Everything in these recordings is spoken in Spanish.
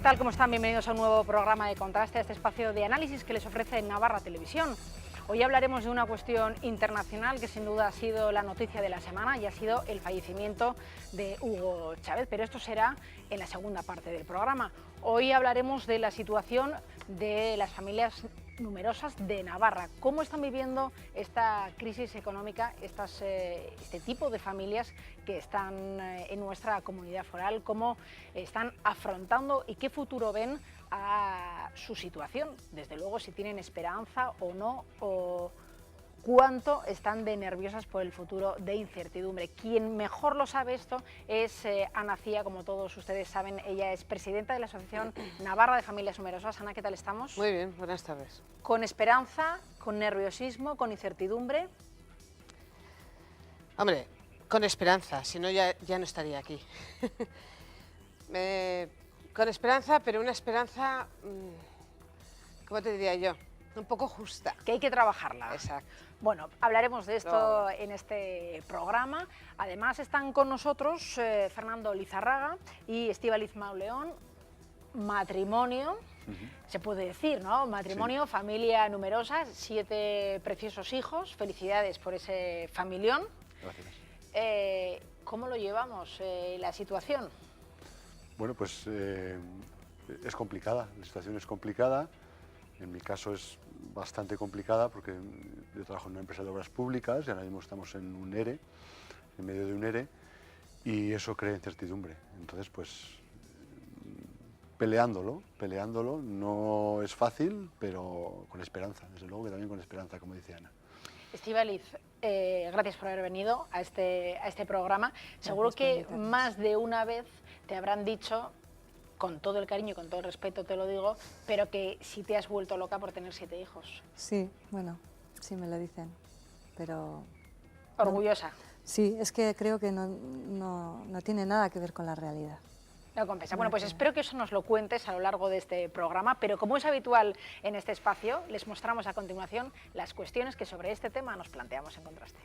tal? ¿Cómo están? Bienvenidos a un nuevo programa de Contraste, a este espacio de análisis que les ofrece Navarra Televisión. Hoy hablaremos de una cuestión internacional que sin duda ha sido la noticia de la semana y ha sido el fallecimiento de Hugo Chávez, pero esto será en la segunda parte del programa. Hoy hablaremos de la situación de las familias numerosas de Navarra, cómo están viviendo esta crisis económica, este tipo de familias que están en nuestra comunidad foral, cómo están afrontando y qué futuro ven a su situación, desde luego si tienen esperanza o no, o cuánto están de nerviosas por el futuro, de incertidumbre. Quien mejor lo sabe esto es Ana Cía, como todos ustedes saben, ella es presidenta de la Asociación Navarra de Familias Numerosas. Ana, ¿qué tal estamos? Muy bien, buenas tardes. ¿Con esperanza, con nerviosismo, con incertidumbre? Hombre, con esperanza, si no ya no estaría aquí. Con esperanza, pero una esperanza, ¿cómo te diría yo? Un poco justa. Que hay que trabajarla. Exacto. Bueno, hablaremos de esto en este programa. Además están con nosotros Fernando Lizarraga y Estíbaliz Mauleón. Matrimonio, se puede decir, ¿no? Matrimonio, sí. Familia numerosa, 7 preciosos hijos. Felicidades por ese familión. Gracias. ¿Cómo lo llevamos, la situación? Bueno, pues es complicada, la situación es complicada. En mi caso es bastante complicada porque yo trabajo en una empresa de obras públicas y ahora mismo estamos en un ERE, en medio de un ERE, y eso crea incertidumbre. Entonces, pues peleándolo, no es fácil, pero con esperanza, desde luego que también con esperanza, como dice Ana. Estíbaliz, gracias por haber venido a este programa. Seguro que más de una vez te habrán dicho, con todo el cariño y con todo el respeto te lo digo, pero que si te has vuelto loca por tener 7 hijos. Sí, bueno, sí me lo dicen, pero... ¿Orgullosa? Sí, es que creo que no tiene nada que ver con la realidad. No compensa. Bueno, pues espero que eso nos lo cuentes a lo largo de este programa, pero como es habitual en este espacio, les mostramos a continuación las cuestiones que sobre este tema nos planteamos en Contraste.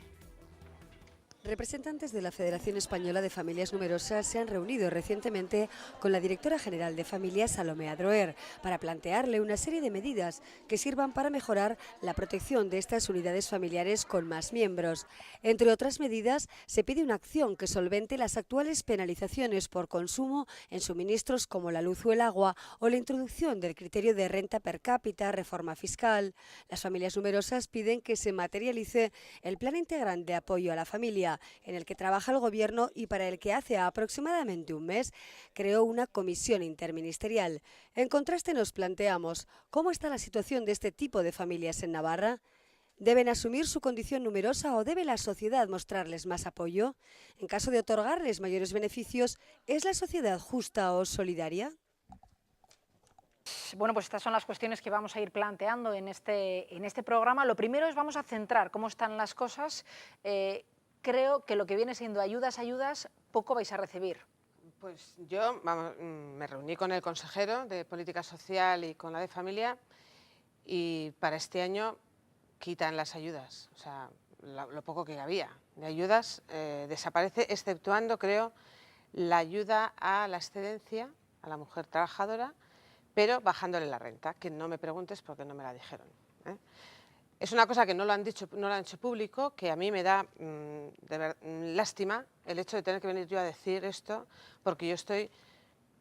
Representantes de la Federación Española de Familias Numerosas se han reunido recientemente con la directora general de Familias, Salomé Adroer, para plantearle una serie de medidas que sirvan para mejorar la protección de estas unidades familiares con más miembros. Entre otras medidas, se pide una acción que solvente las actuales penalizaciones por consumo en suministros como la luz o el agua, o la introducción del criterio de renta per cápita, reforma fiscal. Las familias numerosas piden que se materialice el Plan Integral de Apoyo a la Familia, en el que trabaja el Gobierno y para el que hace aproximadamente un mes creó una comisión interministerial. En Contraste nos planteamos cómo está la situación de este tipo de familias en Navarra. ¿Deben asumir su condición numerosa o debe la sociedad mostrarles más apoyo? En caso de otorgarles mayores beneficios, ¿es la sociedad justa o solidaria? Bueno, pues estas son las cuestiones que vamos a ir planteando en este programa. Lo primero es vamos a centrar cómo están las cosas. Creo que lo que viene siendo ayudas, poco vais a recibir. Pues yo me reuní con el consejero de Política Social y con la de Familia y para este año quitan las ayudas, o sea, lo poco que había de ayudas desaparece, exceptuando, creo, la ayuda a la excedencia, a la mujer trabajadora, pero bajándole la renta, que no me preguntes porque no me la dijeron, ¿eh? Es una cosa que no lo han hecho público, que a mí me da lástima el hecho de tener que venir yo a decir esto, porque yo estoy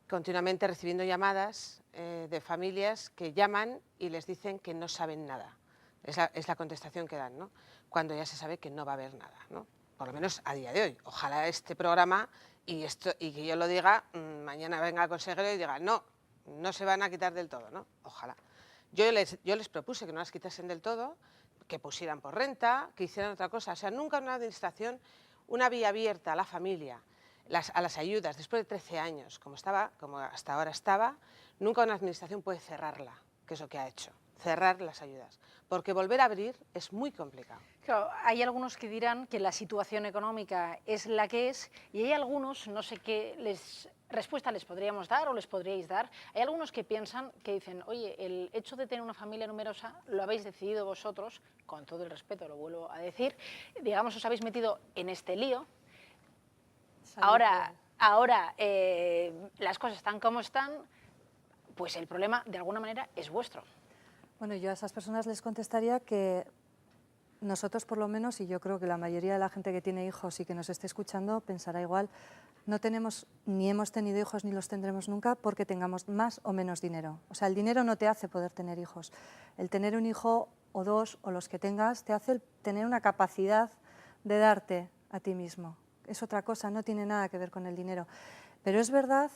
continuamente recibiendo llamadas de familias que llaman y les dicen que no saben nada. Es la contestación que dan, ¿no? Cuando ya se sabe que no va a haber nada, ¿no? Por lo menos a día de hoy. Ojalá este programa y que yo lo diga, mañana venga el consejero y diga, no se van a quitar del todo, ¿no? Ojalá. Yo les propuse que no las quitasen del todo, que pusieran por renta, que hicieran otra cosa. O sea, nunca una administración, una vía abierta a la familia, a las ayudas, después de 13 años, como hasta ahora estaba, nunca una administración puede cerrarla, que es lo que ha hecho, cerrar las ayudas. Porque volver a abrir es muy complicado. Claro, hay algunos que dirán que la situación económica es la que es y hay algunos, no sé qué respuesta les podríamos dar o les podríais dar. Hay algunos que piensan, que dicen, oye, el hecho de tener una familia numerosa lo habéis decidido vosotros, con todo el respeto lo vuelvo a decir, digamos, os habéis metido en este lío. Ahora las cosas están como están, pues el problema de alguna manera es vuestro. Bueno, yo a esas personas les contestaría que nosotros por lo menos, y yo creo que la mayoría de la gente que tiene hijos y que nos esté escuchando pensará igual, no tenemos ni hemos tenido hijos ni los tendremos nunca porque tengamos más o menos dinero. O sea, el dinero no te hace poder tener hijos. El tener un hijo o dos o los que tengas te hace tener una capacidad de darte a ti mismo. Es otra cosa, no tiene nada que ver con el dinero. Pero es verdad,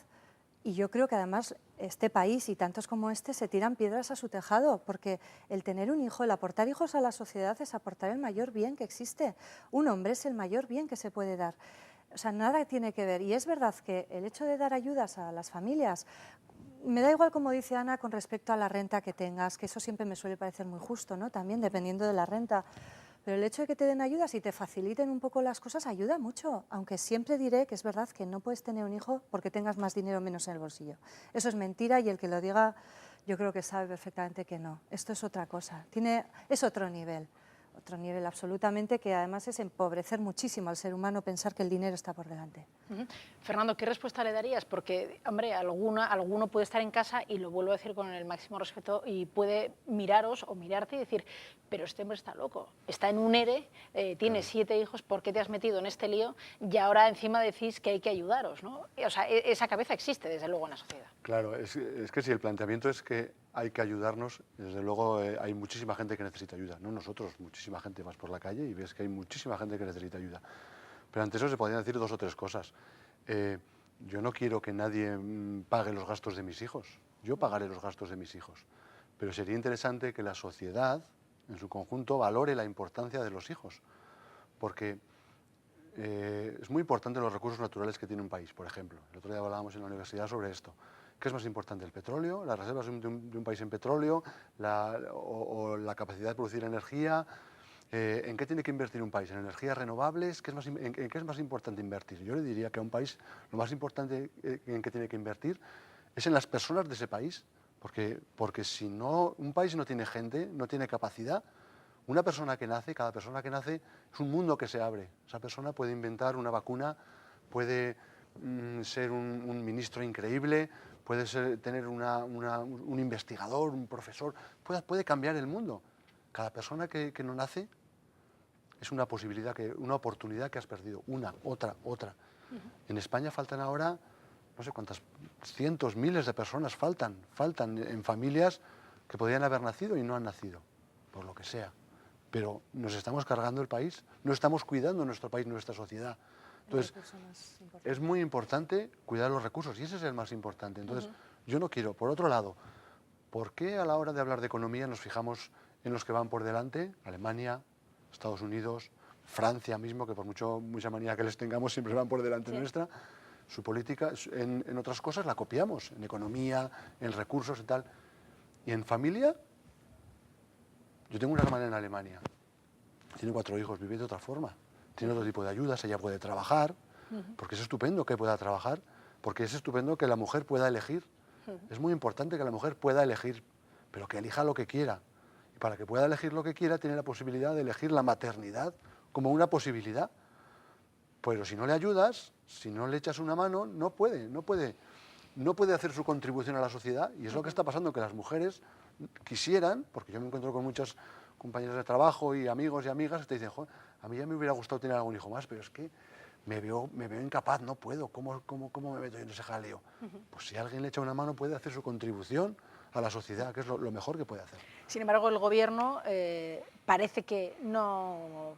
y yo creo que además este país y tantos como este se tiran piedras a su tejado, porque el tener un hijo, el aportar hijos a la sociedad es aportar el mayor bien que existe. Un hombre es el mayor bien que se puede dar. O sea, nada tiene que ver. Y es verdad que el hecho de dar ayudas a las familias, me da igual como dice Ana con respecto a la renta que tengas, que eso siempre me suele parecer muy justo, ¿no? También dependiendo de la renta. Pero el hecho de que te den ayudas y te faciliten un poco las cosas ayuda mucho, aunque siempre diré que es verdad que no puedes tener un hijo porque tengas más dinero o menos en el bolsillo. Eso es mentira y el que lo diga yo creo que sabe perfectamente que no. Esto es otra cosa, es otro nivel absolutamente, que además es empobrecer muchísimo al ser humano pensar que el dinero está por delante. Fernando, ¿qué respuesta le darías? Porque, hombre, alguno puede estar en casa, y lo vuelvo a decir con el máximo respeto, y puede miraros o mirarte y decir, pero este hombre está loco, está en un ERE, tiene 7 hijos, ¿por qué te has metido en este lío? Y ahora encima decís que hay que ayudaros, ¿no? O sea, esa cabeza existe, desde luego, en la sociedad. Claro, es que si el planteamiento es que hay que ayudarnos, desde luego hay muchísima gente que necesita ayuda, no nosotros, muchísima gente. Vas por la calle y ves que hay muchísima gente que necesita ayuda. Pero ante eso se podrían decir 2 o 3 cosas. Yo no quiero que nadie pague los gastos de mis hijos, yo pagaré los gastos de mis hijos, pero sería interesante que la sociedad, en su conjunto, valore la importancia de los hijos, porque es muy importante los recursos naturales que tiene un país, por ejemplo. El otro día hablábamos en la universidad sobre esto. ¿Qué es más importante, el petróleo, las reservas de un país en petróleo, o la capacidad de producir energía? ¿En qué tiene que invertir un país? ¿En energías renovables? ¿En qué es más importante invertir? Yo le diría que a un país lo más importante en que tiene que invertir es en las personas de ese país, porque si no, un país no tiene gente, no tiene capacidad. Una persona que nace, cada persona que nace es un mundo que se abre. Esa persona puede inventar una vacuna, puede ser un ministro increíble, puede tener un investigador, un profesor, puede cambiar el mundo. Cada persona que no nace es una posibilidad, una oportunidad que has perdido, otra. En España faltan ahora, no sé cuántas, cientos, miles de personas faltan en familias que podrían haber nacido y no han nacido, por lo que sea. Pero nos estamos cargando el país, no estamos cuidando nuestro país, nuestra sociedad. Entonces, es muy importante cuidar los recursos, y ese es el más importante. Entonces, yo no quiero, por otro lado, ¿por qué a la hora de hablar de economía nos fijamos en los que van por delante? Alemania, Estados Unidos, Francia mismo, que por mucha manía que les tengamos siempre van por delante nuestra. Su política, en otras cosas la copiamos, en economía, en recursos y tal. Y en familia, yo tengo una hermana en Alemania, tiene 4 hijos, vive de otra forma, tiene otro tipo de ayudas, ella puede trabajar, porque es estupendo que pueda trabajar, porque es estupendo que la mujer pueda elegir. Es muy importante que la mujer pueda elegir, pero que elija lo que quiera. Y para que pueda elegir lo que quiera, tiene la posibilidad de elegir la maternidad como una posibilidad. Pero si no le ayudas, si no le echas una mano, no puede hacer su contribución a la sociedad. Y es lo que está pasando, que las mujeres quisieran, porque yo me encuentro con muchos compañeros de trabajo y amigos y amigas que te dicen, joder, a mí ya me hubiera gustado tener algún hijo más, pero es que me veo incapaz, no puedo, ¿cómo me meto en ese jaleo? Pues si alguien le echa una mano puede hacer su contribución a la sociedad, que es lo mejor que puede hacer. Sin embargo, el Gobierno parece que no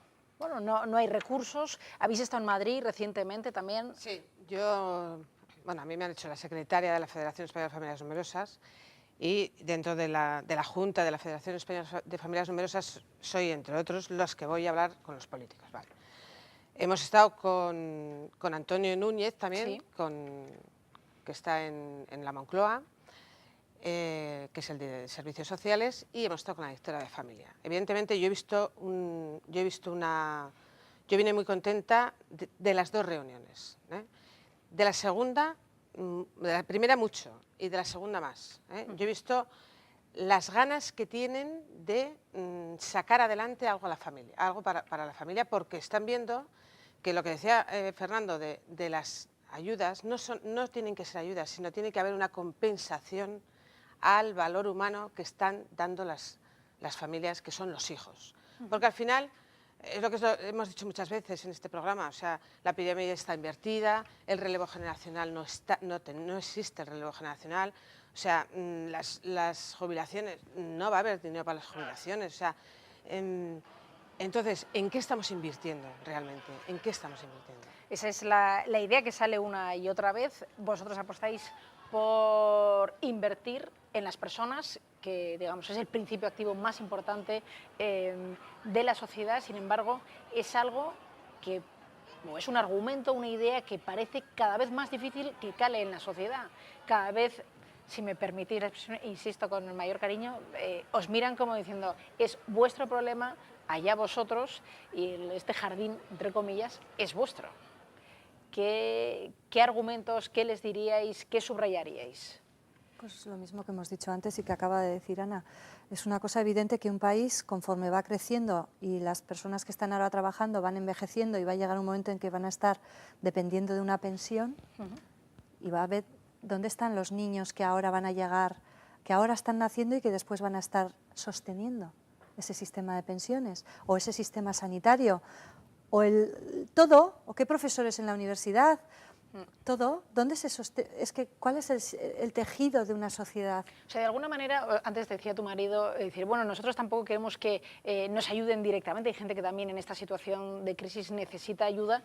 hay recursos. Habéis estado en Madrid recientemente también. Sí, a mí me han hecho la secretaria de la Federación Española de Familias Numerosas, y dentro de la Junta de la Federación Española de Familias Numerosas soy, entre otros, los que voy a hablar con los políticos. Vale. Hemos estado con Antonio Núñez también, que está en la Moncloa, que es el de Servicios Sociales, y hemos estado con la directora de Familia. Evidentemente yo vine muy contenta de las 2 reuniones. De la segunda, de la primera mucho, y de la segunda más. Yo he visto las ganas que tienen de sacar adelante algo a la familia, algo para la familia, porque están viendo que lo que decía Fernando de las ayudas no tienen que ser ayudas, sino tiene que haber una compensación al valor humano que están dando las familias, que son los hijos. Porque al final, es lo que hemos dicho muchas veces en este programa, o sea, la pirámide está invertida, el relevo generacional no existe el relevo generacional, o sea, las jubilaciones, no va a haber dinero para las jubilaciones, o sea, entonces, ¿en qué estamos invirtiendo realmente? ¿En qué estamos invirtiendo? Esa es la idea que sale una y otra vez. Vosotros apostáis por invertir en las personas, que digamos es el principio activo más importante de la sociedad. Sin embargo, es algo que es un argumento, una idea que parece cada vez más difícil que cale en la sociedad. Cada vez, si me permitís, insisto con el mayor cariño, os miran como diciendo, es vuestro problema, allá vosotros, y este jardín, entre comillas, es vuestro. ¿Qué argumentos, qué les diríais, qué subrayaríais? Pues lo mismo que hemos dicho antes y que acaba de decir Ana. Es una cosa evidente que un país, conforme va creciendo y las personas que están ahora trabajando van envejeciendo y va a llegar un momento en que van a estar dependiendo de una pensión, y va a ver dónde están los niños que ahora van a llegar, que ahora están naciendo y que después van a estar sosteniendo ese sistema de pensiones o ese sistema sanitario o o qué profesores en la universidad, todo, ¿dónde se sostiene? Es que, ¿cuál es el tejido de una sociedad? O sea, de alguna manera, antes decía tu marido, decir, bueno, nosotros tampoco queremos que nos ayuden directamente, hay gente que también en esta situación de crisis necesita ayuda.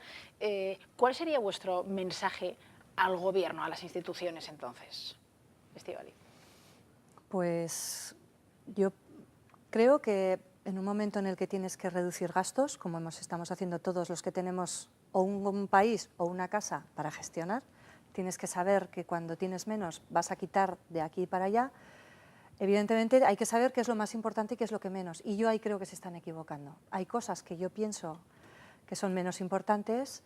¿Cuál sería vuestro mensaje al gobierno, a las instituciones entonces, Estíbaliz? Pues yo creo que en un momento en el que tienes que reducir gastos, como estamos haciendo todos los que tenemos o un país o una casa para gestionar, tienes que saber que cuando tienes menos vas a quitar de aquí para allá. Evidentemente hay que saber qué es lo más importante y qué es lo que menos. Y yo ahí creo que se están equivocando. Hay cosas que yo pienso que son menos importantes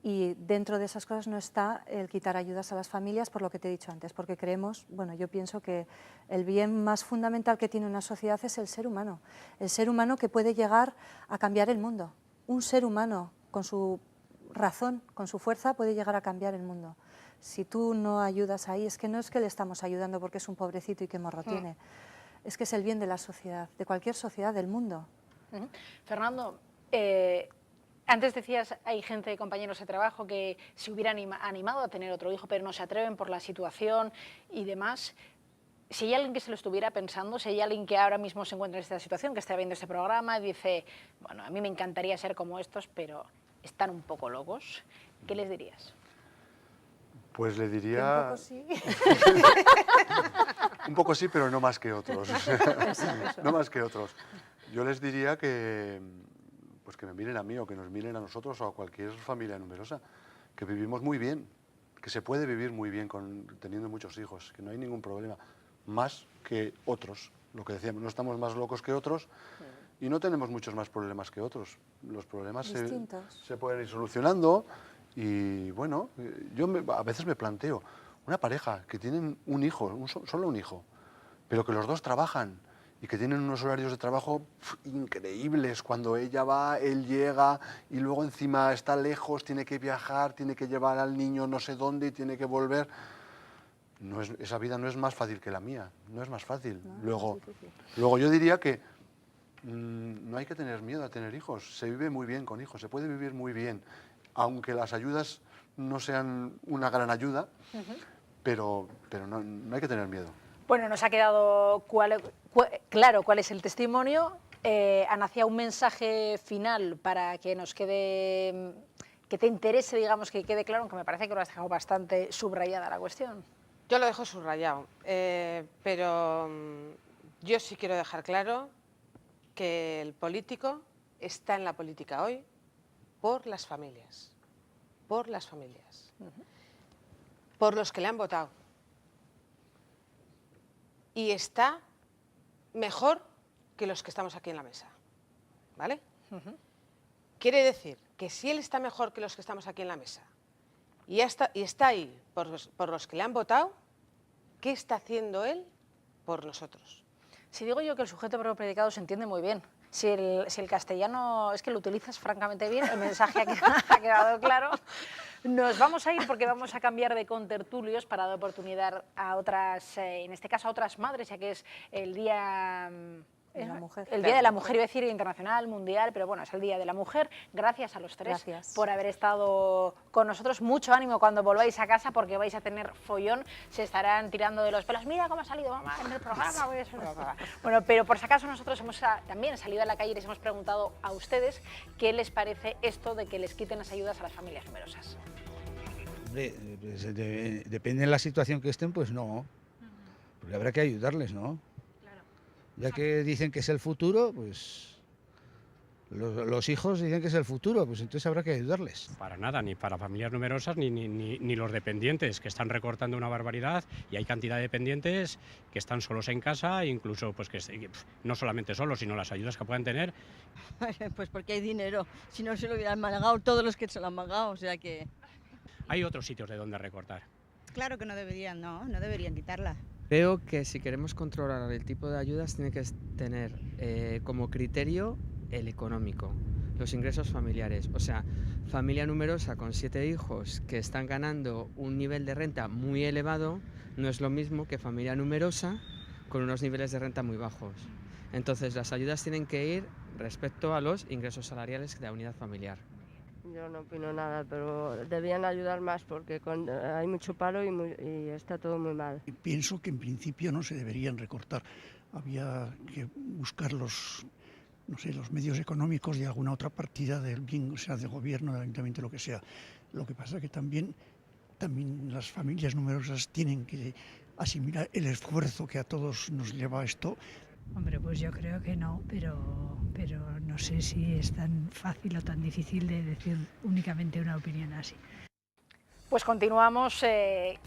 y dentro de esas cosas no está el quitar ayudas a las familias, por lo que te he dicho antes, porque creemos, bueno, yo pienso que el bien más fundamental que tiene una sociedad es el ser humano que puede llegar a cambiar el mundo. Un ser humano con su razón, con su fuerza, puede llegar a cambiar el mundo. Si tú no ayudas ahí, es que no es que le estamos ayudando porque es un pobrecito y qué morro tiene, es que es el bien de la sociedad, de cualquier sociedad del mundo. Fernando, antes decías, hay gente, compañeros de trabajo, que se hubieran animado a tener otro hijo, pero no se atreven por la situación y demás. Si hay alguien que se lo estuviera pensando, si hay alguien que ahora mismo se encuentra en esta situación, que está viendo este programa y dice, bueno, a mí me encantaría ser como estos, pero están un poco locos, ¿qué les dirías? Pues le diría... Un poco sí. Un poco sí, pero no más que otros. Eso. No más que otros. Yo les diría que, pues que me miren a mí o que nos miren a nosotros o a cualquier familia numerosa, que vivimos muy bien, que se puede vivir muy bien teniendo muchos hijos, que no hay ningún problema, más que otros. Lo que decíamos, no estamos más locos que otros y no tenemos muchos más problemas que otros. Los problemas se pueden ir solucionando y, bueno, yo a veces me planteo, una pareja que tienen un hijo, solo un hijo, pero que los dos trabajan y que tienen unos horarios de trabajo increíbles. Cuando ella va, él llega y luego encima está lejos, tiene que viajar, tiene que llevar al niño no sé dónde y tiene que volver. Esa vida no es más fácil que la mía, no es más fácil. No, luego yo diría que no hay que tener miedo a tener hijos, se vive muy bien con hijos, se puede vivir muy bien, aunque las ayudas no sean una gran ayuda, pero no hay que tener miedo. Bueno, nos ha quedado claro cuál es el testimonio. Ana, hacía un mensaje final para que nos quede, que te interese, digamos, que quede claro, aunque me parece que lo has dejado bastante subrayada la cuestión. Yo lo dejo subrayado, pero yo sí quiero dejar claro que el político está en la política hoy por las familias, por los que le han votado. Y está mejor que los que estamos aquí en la mesa, ¿vale? Quiere decir que si él está mejor que los que estamos aquí en la mesa y está ahí por los que le han votado, ¿qué está haciendo él por nosotros? Si digo yo que el sujeto verbo predicado se entiende muy bien, si el castellano es que lo utilizas francamente bien, el mensaje ha quedado claro. Nos vamos a ir porque vamos a cambiar de contertulios para dar oportunidad a otras, en este caso a otras madres, ya que es el día... De la mujer. El Día de la Mujer, iba a decir internacional, mundial, pero bueno, es el Día de la Mujer. Gracias a los tres por haber estado con nosotros. Mucho ánimo cuando volváis a casa porque vais a tener follón. Se estarán tirando de los pelos. Mira cómo ha salido mamá en el programa. Bueno, pero por si acaso nosotros hemos también salido a la calle y les hemos preguntado a ustedes qué les parece esto de que les quiten las ayudas a las familias numerosas. Hombre, pues, depende de la situación que estén, pues no. Porque habrá que ayudarles, ¿no? Ya que dicen que es el futuro, pues los hijos dicen que es el futuro, pues entonces habrá que ayudarles. Para nada, ni para familias numerosas ni los dependientes, que están recortando una barbaridad, y hay cantidad de dependientes que están solos en casa, incluso pues que no solamente solos, sino las ayudas que puedan tener. Pues porque hay dinero, si no se lo hubieran managado todos los que se lo han managado, o sea que... Hay otros sitios de donde recortar. Claro que no deberían quitarla. Creo que si queremos controlar el tipo de ayudas tiene que tener como criterio el económico, los ingresos familiares. O sea, familia numerosa con 7 hijos que están ganando un nivel de renta muy elevado no es lo mismo que familia numerosa con unos niveles de renta muy bajos. Entonces las ayudas tienen que ir respecto a los ingresos salariales de la unidad familiar. Yo no opino nada, pero debían ayudar más porque hay mucho paro y está todo muy mal. Pienso que en principio no se deberían recortar. Había que buscar los medios económicos de alguna otra partida del bien, o sea, del gobierno, del ayuntamiento, lo que sea. Lo que pasa es que también las familias numerosas tienen que asimilar el esfuerzo que a todos nos lleva esto. Hombre, pues yo creo que no, pero no sé si es tan fácil o tan difícil de decir únicamente una opinión así. Pues continuamos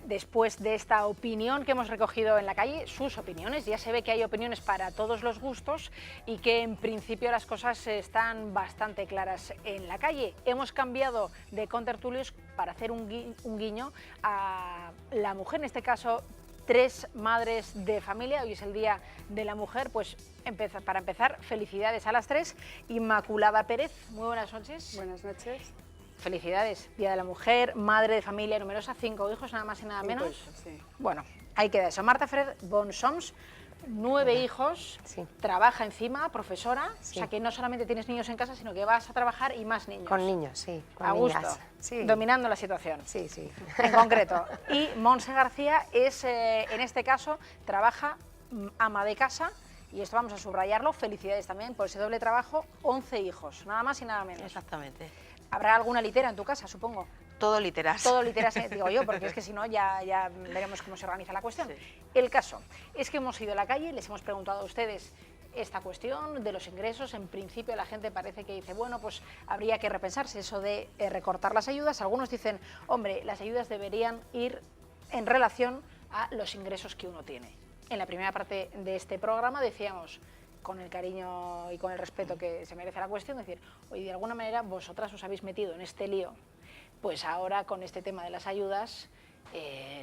después de esta opinión que hemos recogido en la calle, sus opiniones. Ya se ve que hay opiniones para todos los gustos y que en principio las cosas están bastante claras en la calle. Hemos cambiado de contertulios para hacer un guiño a la mujer, en este caso 3 madres de familia. Hoy es el Día de la Mujer, pues para empezar, felicidades a las 3. Inmaculada Pérez, muy buenas noches. Buenas noches. Felicidades, Día de la Mujer, madre de familia numerosa, 5 hijos, nada más y nada menos. 5 hijos, sí. Bueno, ahí queda eso. Marta Ferrer Bonsoms, 9 hijos, Sí. trabaja encima, profesora, Sí. o sea que no solamente tienes niños en casa, sino que vas a trabajar y más niños. Con niños, sí, con a gusto, niñas. Sí. dominando la situación. Sí, sí. En concreto. Y Monse García es, en este caso, trabaja ama de casa, y esto vamos a subrayarlo, felicidades también por ese doble trabajo, 11 hijos, nada más y nada menos. Exactamente. ¿Habrá alguna litera en tu casa, supongo? Todo literas. Todo literas, digo yo, porque es que si no ya veremos cómo se organiza la cuestión. Sí. El caso es que hemos ido a la calle, les hemos preguntado a ustedes esta cuestión de los ingresos. En principio la gente parece que dice, bueno, pues habría que repensarse eso de recortar las ayudas. Algunos dicen, hombre, las ayudas deberían ir en relación a los ingresos que uno tiene. En la primera parte de este programa decíamos, con el cariño y con el respeto que se merece la cuestión, decir, oye, de alguna manera vosotras os habéis metido en este lío, pues ahora con este tema de las ayudas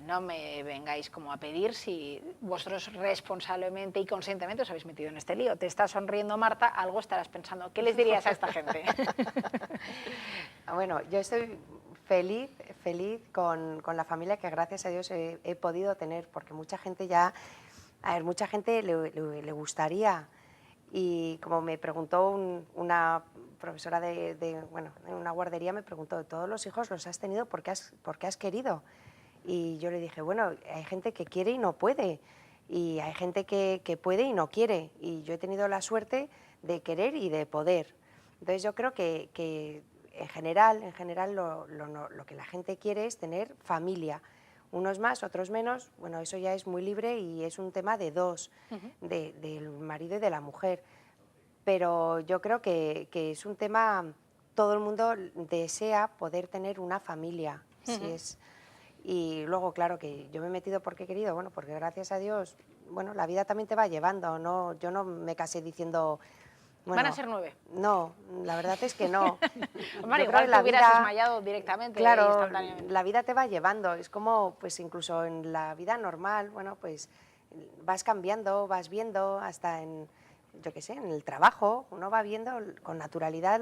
no me vengáis como a pedir si vosotros responsablemente y conscientemente os habéis metido en este lío. Te está sonriendo Marta, algo estarás pensando. ¿Qué les dirías a esta gente? Bueno, yo estoy feliz con la familia que gracias a Dios he podido tener, porque mucha gente mucha gente le gustaría. Y como me preguntó una profesora de una guardería, me preguntó, ¿todos los hijos los has tenido porque has querido? Y yo le dije, bueno, hay gente que quiere y no puede, y hay gente que puede y no quiere, y yo he tenido la suerte de querer y de poder. Entonces yo creo que en general lo que la gente quiere es tener familia. Unos más, otros menos, bueno, eso ya es muy libre y es un tema de dos, del marido y de la mujer. Pero yo creo que es un tema, todo el mundo desea poder tener una familia. Y luego, claro, que yo me he metido porque he querido, bueno, porque gracias a Dios, bueno, la vida también te va llevando, ¿no? Yo no me casé diciendo... Bueno, ¿Van a ser 9? No, la verdad es que no. Hombre, igual te hubieras desmayado directamente. Claro, instantáneamente. la vida te va llevando. Es como, pues incluso en la vida normal, bueno, pues vas cambiando, vas viendo, hasta en, yo qué sé, en el trabajo, uno va viendo con naturalidad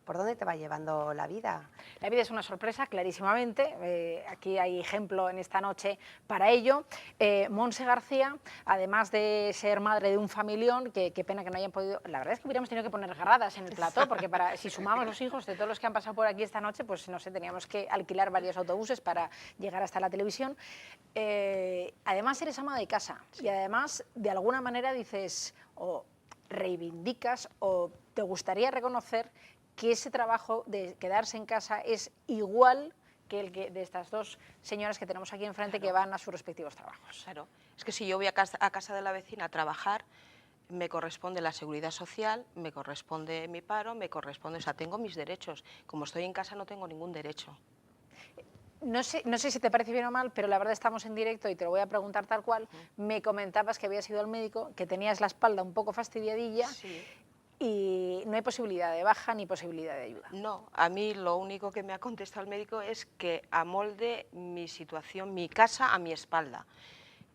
por dónde te va llevando la vida. La vida es una sorpresa, clarísimamente. Aquí hay ejemplo en esta noche para ello. Montse García, además de ser madre de un familión, qué pena que no hayan podido... La verdad es que hubiéramos tenido que poner gradas en el plató, porque si sumamos los hijos de todos los que han pasado por aquí esta noche, pues no sé, teníamos que alquilar varios autobuses para llegar hasta la televisión. Además eres ama de casa y además de alguna manera dices o reivindicas o te gustaría reconocer que ese trabajo de quedarse en casa es igual que el de estas dos señoras que tenemos aquí enfrente, que van a sus respectivos trabajos. Claro, es que si yo voy a casa de la vecina a trabajar, me corresponde la seguridad social, me corresponde mi paro, me corresponde, o sea, tengo mis derechos. Como estoy en casa no tengo ningún derecho. No sé si te parece bien o mal, pero la verdad estamos en directo y te lo voy a preguntar tal cual. Me comentabas que habías ido al médico, que tenías la espalda un poco fastidiadilla. Sí. Y no hay posibilidad de baja ni posibilidad de ayuda. No, a mí lo único que me ha contestado el médico es que amolde mi situación, mi casa a mi espalda.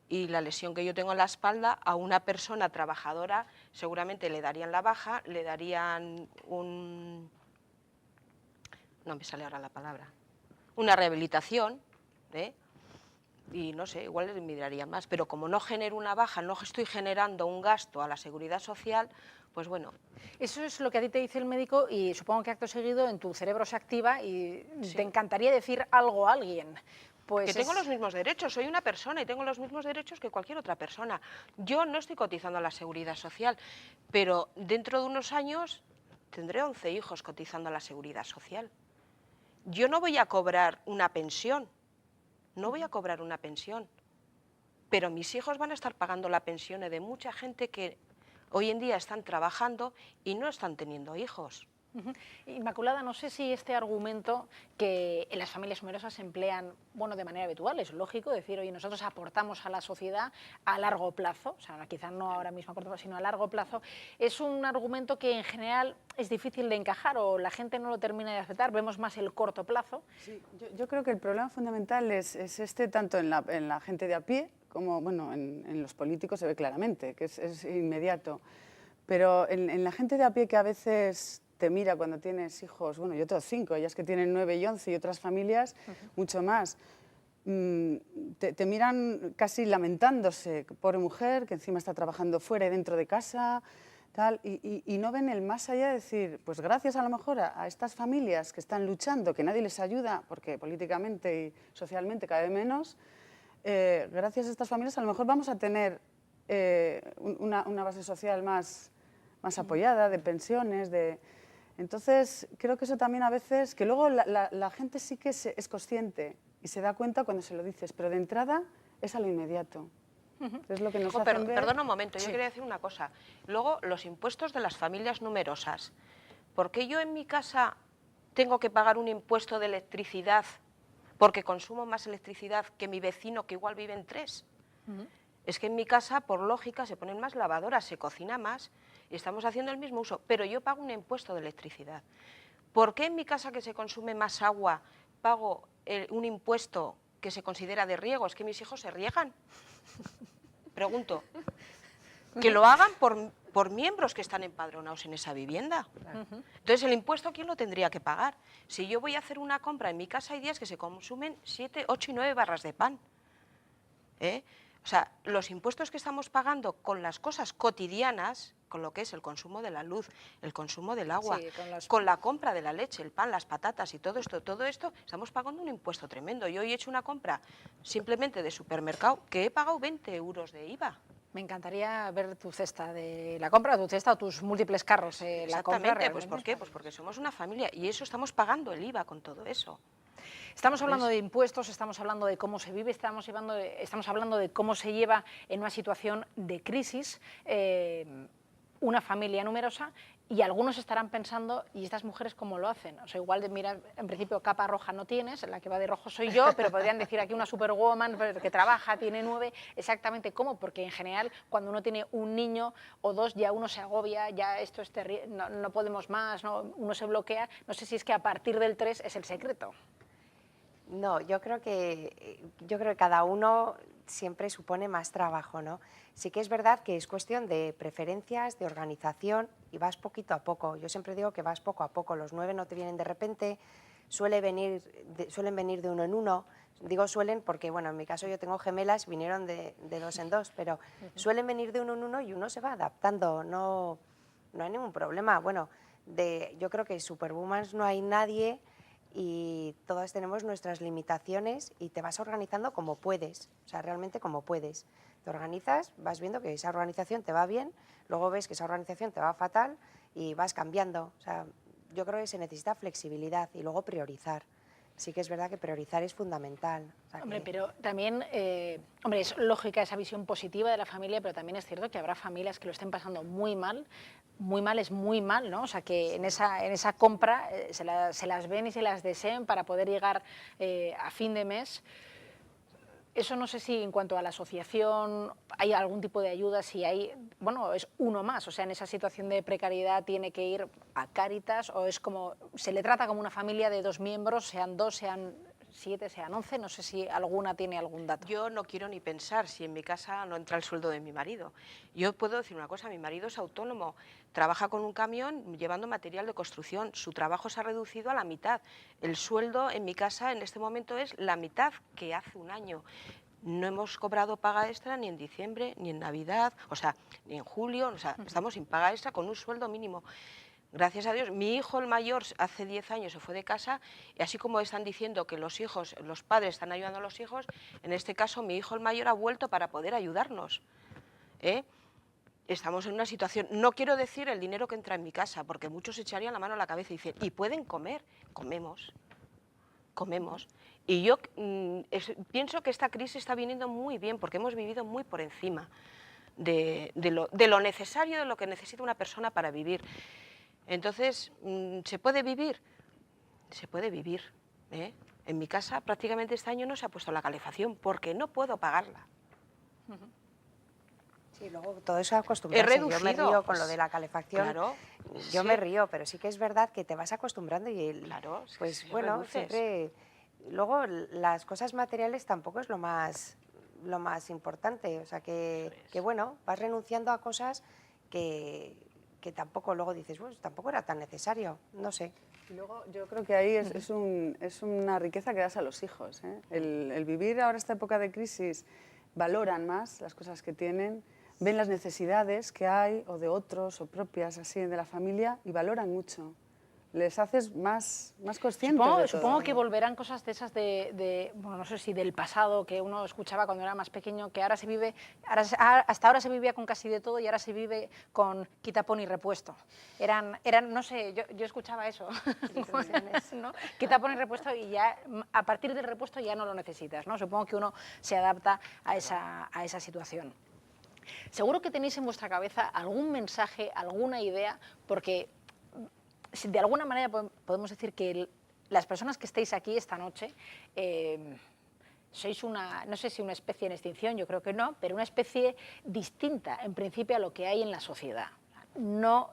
Y la lesión que yo tengo en la espalda, a una persona trabajadora seguramente le darían la baja, le darían no me sale ahora la palabra, una rehabilitación, y no sé, igual les miraría más, pero como no genero una baja, no estoy generando un gasto a la seguridad social, pues bueno. Eso es lo que a ti te dice el médico y supongo que acto seguido en tu cerebro se activa y te encantaría decir algo a alguien. Pues que tengo los mismos derechos, soy una persona y tengo los mismos derechos que cualquier otra persona. Yo no estoy cotizando a la seguridad social, pero dentro de unos años tendré 11 hijos cotizando a la seguridad social. Yo no voy a cobrar una pensión, pero mis hijos van a estar pagando la pensión de mucha gente que hoy en día están trabajando y no están teniendo hijos. Inmaculada, no sé si este argumento que en las familias numerosas se emplean de manera habitual, es lógico decir, oye, nosotros aportamos a la sociedad a largo plazo, o sea, quizás no ahora mismo a corto plazo, sino a largo plazo, es un argumento que en general es difícil de encajar o la gente no lo termina de aceptar, vemos más el corto plazo. Sí, yo creo que el problema fundamental es este tanto en la gente de a pie como en los políticos se ve claramente, que es inmediato, pero en la gente de a pie que a veces te mira cuando tienes hijos, yo tengo 5, ellas que tienen 9 y 11 y otras familias mucho más, te miran casi lamentándose, pobre mujer que encima está trabajando fuera y dentro de casa, tal, y no ven el más allá de decir, pues gracias a lo mejor a estas familias que están luchando, que nadie les ayuda, porque políticamente y socialmente cada vez menos, gracias a estas familias a lo mejor vamos a tener una base social más apoyada, de pensiones, Entonces, creo que eso también a veces, que luego la gente sí que es consciente y se da cuenta cuando se lo dices, pero de entrada es a lo inmediato. Es lo que nos hacen ver. Perdona un momento, yo quería decir una cosa. Luego, los impuestos de las familias numerosas. ¿Por qué yo en mi casa tengo que pagar un impuesto de electricidad porque consumo más electricidad que mi vecino que igual vive en 3? Es que en mi casa, por lógica, se ponen más lavadoras, se cocina más y estamos haciendo el mismo uso, pero yo pago un impuesto de electricidad. ¿Por qué en mi casa que se consume más agua pago un impuesto que se considera de riego? ¿Es que mis hijos se riegan? Pregunto. Que lo hagan por miembros que están empadronados en esa vivienda. Entonces, ¿el impuesto quién lo tendría que pagar? Si yo voy a hacer una compra, en mi casa hay días que se consumen 7, 8 y 9 barras de pan. O sea, los impuestos que estamos pagando con las cosas cotidianas, con lo que es el consumo de la luz, el consumo del agua, con la compra de la leche, el pan, las patatas y todo esto, estamos pagando un impuesto tremendo. Yo hoy he hecho una compra simplemente de supermercado que he pagado 20 euros de IVA. Me encantaría ver tu cesta de la compra, tu cesta o tus múltiples carros. La compra, exactamente, pues ¿por qué? Pues porque somos una familia y eso estamos pagando el IVA con todo eso. Estamos hablando de impuestos, estamos hablando de cómo se vive, estamos hablando de cómo se lleva en una situación de crisis una familia numerosa y algunos estarán pensando, ¿y estas mujeres cómo lo hacen? O sea, igual de mira, en principio capa roja no tienes, la que va de rojo soy yo, pero podrían decir aquí una superwoman que trabaja, tiene 9, exactamente cómo, porque en general cuando uno tiene un niño o 2 ya uno se agobia, ya esto es terrible, no podemos más, uno se bloquea, no sé si es que a partir del 3 es el secreto. No, yo creo que cada uno siempre supone más trabajo, ¿no? Sí que es verdad que es cuestión de preferencias, de organización y vas poquito a poco. Yo siempre digo que vas poco a poco, los 9 no te vienen de repente, suelen venir de uno en uno. Digo suelen porque, bueno, en mi caso yo tengo gemelas, vinieron de 2 en 2, pero suelen venir de uno en uno y uno se va adaptando, no hay ningún problema. Bueno, yo creo que Superwomans no hay nadie y todas tenemos nuestras limitaciones y te vas organizando como puedes, o sea, realmente como puedes. Te organizas, vas viendo que esa organización te va bien, luego ves que esa organización te va fatal y vas cambiando. O sea, yo creo que se necesita flexibilidad y luego priorizar. Sí que es verdad que priorizar es fundamental. O sea, Hombre, pero también, es lógica esa visión positiva de la familia, pero también es cierto que habrá familias que lo estén pasando muy mal es muy mal, ¿no? O sea, que en esa compra se las ven y se las deseen para poder llegar a fin de mes. Eso no sé si en cuanto a la asociación hay algún tipo de ayuda, si hay, bueno, es uno más, o sea, en esa situación de precariedad tiene que ir a Cáritas o es como, se le trata como una familia de 2 miembros, sean 2, sean 7, sean 11, no sé si alguna tiene algún dato. Yo no quiero ni pensar si en mi casa no entra el sueldo de mi marido. Yo puedo decir una cosa, mi marido es autónomo, trabaja con un camión llevando material de construcción, su trabajo se ha reducido a la mitad. El sueldo en mi casa en este momento es la mitad que hace un año. No hemos cobrado paga extra ni en diciembre, ni en Navidad, o sea, ni en julio, o sea, estamos sin paga extra con un sueldo mínimo. Gracias a Dios, mi hijo el mayor hace 10 años se fue de casa y así como están diciendo que los padres están ayudando a los hijos, en este caso mi hijo el mayor ha vuelto para poder ayudarnos. Estamos en una situación, no quiero decir el dinero que entra en mi casa, porque muchos echarían la mano a la cabeza y dicen, ¿y pueden comer? Comemos. Y yo pienso que esta crisis está viniendo muy bien porque hemos vivido muy por encima de lo necesario, de lo que necesita una persona para vivir. Entonces, ¿se puede vivir? Se puede vivir. En mi casa prácticamente este año no se ha puesto la calefacción porque no puedo pagarla. Sí, luego todo eso acostumbrarse. Yo me río con lo de la calefacción. Claro, yo sí. Me río, pero sí que es verdad que te vas acostumbrando y claro, pues bueno, reduces. Siempre. Luego las cosas materiales tampoco es lo más importante. O sea que bueno, vas renunciando a cosas que tampoco luego dices, pues tampoco era tan necesario, no sé. Y luego yo creo que ahí es una riqueza que das a los hijos. El vivir ahora esta época de crisis, valoran más las cosas que tienen, ven las necesidades que hay o de otros o propias así de la familia y valoran mucho. Les haces más conscientes de todo. Supongo que volverán cosas de esas bueno, no sé si del pasado, que uno escuchaba cuando era más pequeño, que ahora se vive, hasta ahora se vivía con casi de todo y ahora se vive con quita, pon y repuesto. Eran no sé, yo escuchaba eso, ¿no? Quita, pon y repuesto y ya, a partir del repuesto ya no lo necesitas, ¿no? Supongo que uno se adapta a esa situación. Seguro que tenéis en vuestra cabeza algún mensaje, alguna idea, porque de alguna manera podemos decir que las personas que estáis aquí esta noche sois no sé si una especie en extinción, yo creo que no, pero una especie distinta en principio a lo que hay en la sociedad. No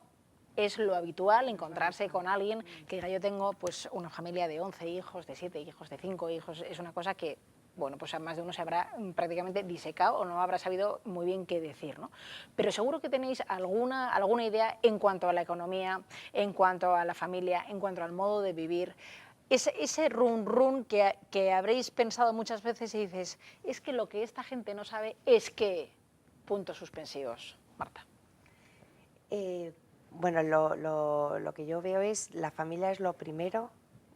es lo habitual encontrarse con alguien que diga yo tengo pues una familia de 11 hijos, de 7 hijos, de 5 hijos, es una cosa que bueno, pues a más de uno se habrá prácticamente disecado o no habrá sabido muy bien qué decir, ¿no? Pero seguro que tenéis alguna idea en cuanto a la economía, en cuanto a la familia, en cuanto al modo de vivir. Ese run que habréis pensado muchas veces y dices, es que lo que esta gente no sabe es que... Puntos suspensivos. Marta. Bueno, lo que yo veo es la familia es lo primero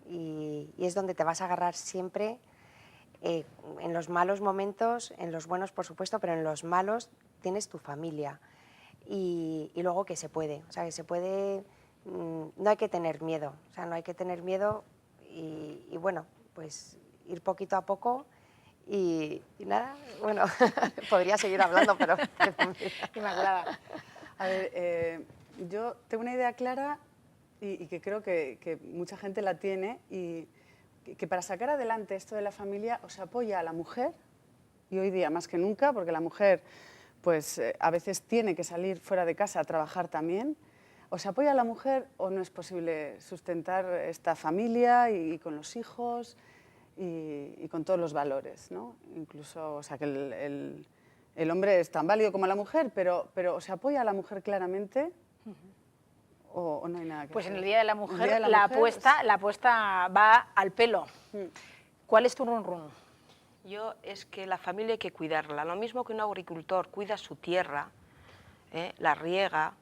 y es donde te vas a agarrar siempre. En los malos momentos, en los buenos por supuesto, pero en los malos tienes tu familia y luego que se puede, o sea, que se puede, no hay que tener miedo, o sea, no hay que tener miedo y bueno, pues ir poquito a poco y nada, bueno, podría seguir hablando, pero... Inmaculada. A ver, yo tengo una idea clara y que creo que mucha gente la tiene y que para sacar adelante esto de la familia os apoya a la mujer, y hoy día más que nunca, porque la mujer pues, a veces tiene que salir fuera de casa a trabajar también. ¿Os apoya a la mujer o no es posible sustentar esta familia y con los hijos? y con todos los valores, ¿no? Incluso, o sea, que el hombre es tan válido como la mujer, pero ¿se apoya a la mujer claramente o no hay nada que Pues hacer? en el Día de la Mujer, La apuesta va al pelo. ¿Cuál es tu run? Es que la familia hay que cuidarla. Lo mismo que un agricultor cuida su tierra, la riega,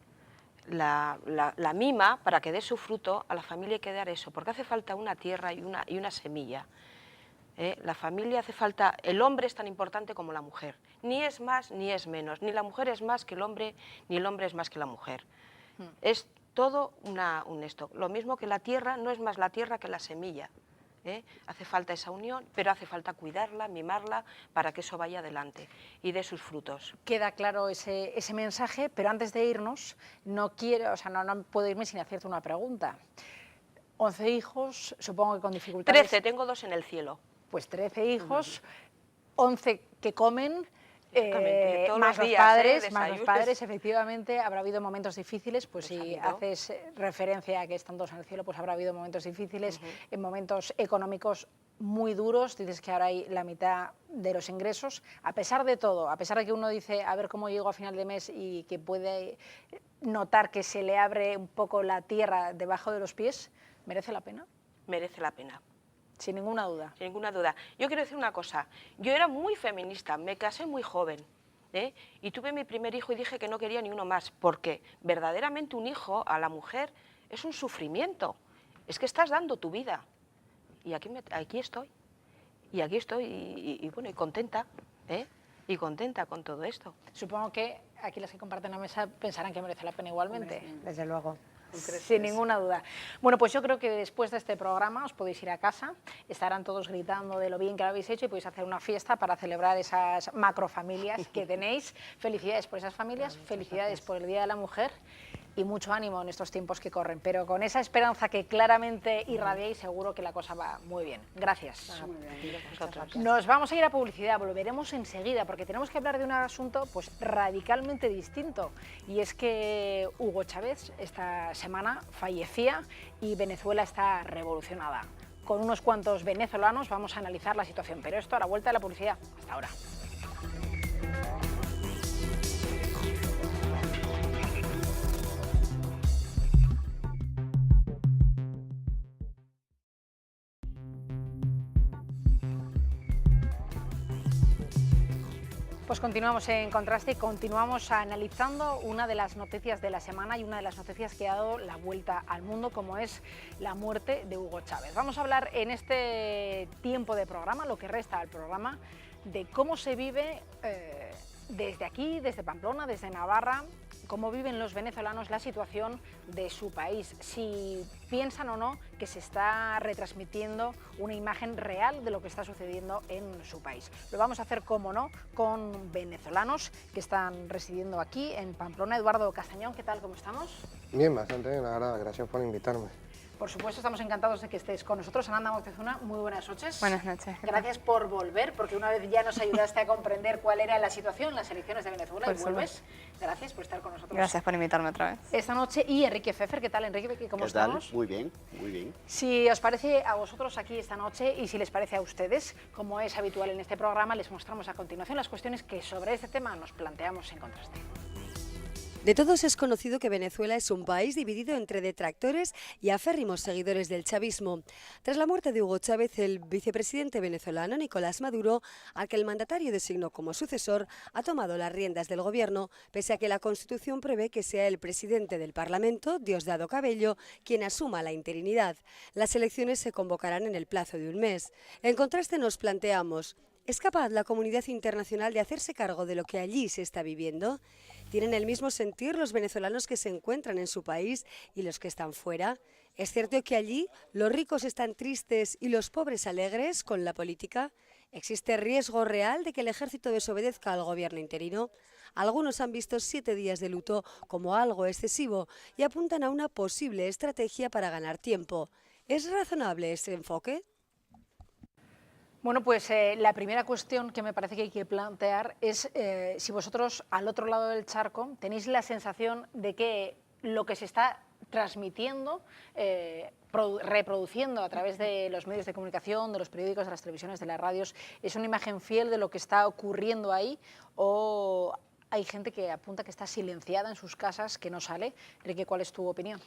la mima para que dé su fruto, a la familia hay que dar eso, porque hace falta una tierra y una semilla. La familia hace falta, el hombre es tan importante como la mujer, ni es más ni es menos, ni la mujer es más que el hombre, ni el hombre es más que la mujer. Es todo un esto. Lo mismo que la tierra, no es más la tierra que la semilla. Hace falta esa unión, pero hace falta cuidarla, mimarla, para que eso vaya adelante y dé sus frutos. Queda claro ese mensaje, pero antes de irnos, no puedo irme sin hacerte una pregunta. 11 hijos, supongo que con dificultades. 13, tengo 2 en el cielo. Pues 13 hijos, 11 que comen. Todos más los los días, padres, efectivamente, habrá habido momentos difíciles, pues si Exacto. haces referencia a que están todos en el cielo, pues habrá habido momentos difíciles, en momentos económicos muy duros, dices que ahora hay la mitad de los ingresos, a pesar de todo, a pesar de que uno dice a ver cómo llego a final de mes y que puede notar que se le abre un poco la tierra debajo de los pies, ¿merece la pena? Merece la pena. Sin ninguna duda. Sin ninguna duda. Yo quiero decir una cosa, yo era muy feminista, me casé muy joven, y tuve mi primer hijo y dije que no quería ni uno más, porque verdaderamente un hijo a la mujer es un sufrimiento, es que estás dando tu vida, y aquí estoy, y bueno, y contenta, y contenta con todo esto. Supongo que aquí las que comparten la mesa pensarán que merece la pena igualmente. Desde luego. Sin ninguna duda. Bueno, pues yo creo que después de este programa os podéis ir a casa, estarán todos gritando de lo bien que lo habéis hecho y podéis hacer una fiesta para celebrar esas macrofamilias que tenéis. Felicidades por esas familias, felicidades por el Día de la Mujer y mucho ánimo en estos tiempos que corren, pero con esa esperanza que claramente irradiáis, seguro que la cosa va muy bien. Gracias. Nos vamos a ir a publicidad, volveremos enseguida porque tenemos que hablar de un asunto pues radicalmente distinto, y es que Hugo Chávez esta semana fallecía y Venezuela está revolucionada. Con unos cuantos venezolanos vamos a analizar la situación, pero esto a la vuelta de la publicidad. Hasta ahora. Pues continuamos en Contraste y continuamos analizando una de las noticias de la semana y una de las noticias que ha dado la vuelta al mundo, como es la muerte de Hugo Chávez. Vamos a hablar en este tiempo de programa, lo que resta al programa, de cómo se vive desde aquí, desde Pamplona, desde Navarra, cómo viven los venezolanos la situación de su país, si piensan o no que se está retransmitiendo una imagen real de lo que está sucediendo en su país. Lo vamos a hacer, como no, con venezolanos que están residiendo aquí en Pamplona. Eduardo Castañón, ¿qué tal? ¿Cómo estamos? Bien, bastante bien, la verdad. Gracias por invitarme. Por supuesto, estamos encantados de que estés con nosotros. Ananda Moctezuma, muy buenas noches. Buenas noches. Gracias por volver, porque una vez ya nos ayudaste a comprender cuál era la situación en las elecciones de Venezuela y vuelves. Gracias por estar con nosotros. Gracias por invitarme otra vez. Esta noche. Y Enrique Pfeffer, ¿qué tal, Enrique? ¿Cómo estamos? Muy bien, muy bien. Si os parece a vosotros aquí esta noche y si les parece a ustedes, como es habitual en este programa, les mostramos a continuación las cuestiones que sobre este tema nos planteamos en Contraste. De todos es conocido que Venezuela es un país dividido entre detractores y aférrimos seguidores del chavismo. Tras la muerte de Hugo Chávez, el vicepresidente venezolano Nicolás Maduro, al que el mandatario designó como sucesor, ha tomado las riendas del gobierno, pese a que la Constitución prevé que sea el presidente del Parlamento, Diosdado Cabello, quien asuma la interinidad. Las elecciones se convocarán en el plazo de un mes. En Contraste nos planteamos: ¿es capaz la comunidad internacional de hacerse cargo de lo que allí se está viviendo? ¿Tienen el mismo sentir los venezolanos que se encuentran en su país y los que están fuera? ¿Es cierto que allí los ricos están tristes y los pobres alegres con la política? ¿Existe riesgo real de que el ejército desobedezca al gobierno interino? Algunos han visto 7 días de luto como algo excesivo y apuntan a una posible estrategia para ganar tiempo. ¿Es razonable ese enfoque? Bueno, pues la primera cuestión que me parece que hay que plantear es si vosotros al otro lado del charco tenéis la sensación de que lo que se está transmitiendo, reproduciendo a través de los medios de comunicación, de los periódicos, de las televisiones, de las radios, ¿es una imagen fiel de lo que está ocurriendo ahí o hay gente que apunta que está silenciada en sus casas, que no sale? Enrique, ¿cuál es tu opinión?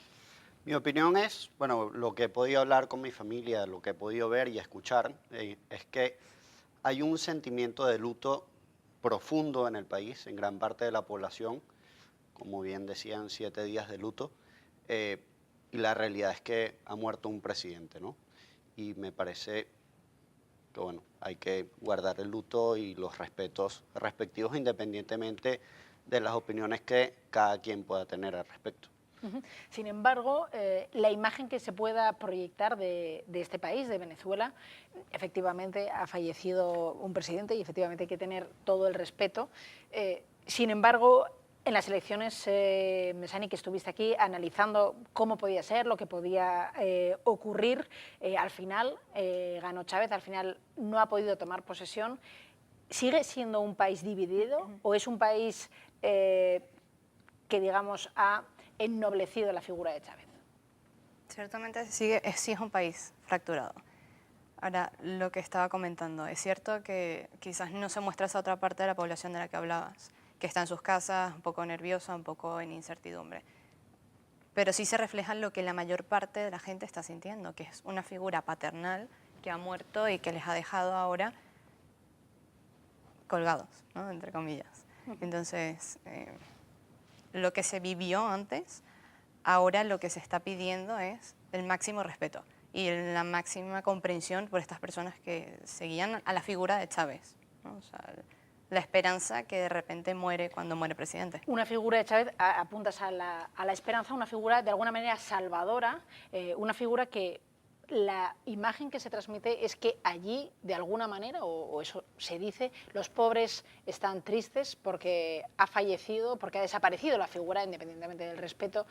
Mi opinión es, bueno, lo que he podido hablar con mi familia, lo que he podido ver y escuchar, es que hay un sentimiento de luto profundo en el país, en gran parte de la población, como bien decían, 7 días de luto, y la realidad es que ha muerto un presidente, ¿no? Y me parece que, bueno, hay que guardar el luto y los respetos respectivos independientemente de las opiniones que cada quien pueda tener al respecto. Sin embargo, la imagen que se pueda proyectar de este país, de Venezuela, efectivamente ha fallecido un presidente y efectivamente hay que tener todo el respeto. Sin embargo, en las elecciones, Mesani, que estuviste aquí analizando cómo podía ser, lo que podía ocurrir, al final ganó Chávez, al final no ha podido tomar posesión. ¿Sigue siendo un país dividido o es un país que, digamos, ha ennoblecido la figura de Chávez? Ciertamente sí es un país fracturado. Ahora, lo que estaba comentando, es cierto que quizás no se muestra esa otra parte de la población de la que hablabas, que está en sus casas, un poco nerviosa, un poco en incertidumbre. Pero sí se refleja lo que la mayor parte de la gente está sintiendo, que es una figura paternal que ha muerto y que les ha dejado ahora colgados, ¿no?, entre comillas. Entonces, lo que se vivió antes, ahora lo que se está pidiendo es el máximo respeto y la máxima comprensión por estas personas que seguían a la figura de Chávez, ¿no? O sea, la esperanza que de repente muere cuando muere el presidente. Una figura de Chávez, apuntas a la esperanza, una figura de alguna manera salvadora, una figura que la imagen que se transmite es que allí, de alguna manera, o eso se dice, los pobres están tristes porque ha fallecido, porque ha desaparecido la figura, independientemente del respeto,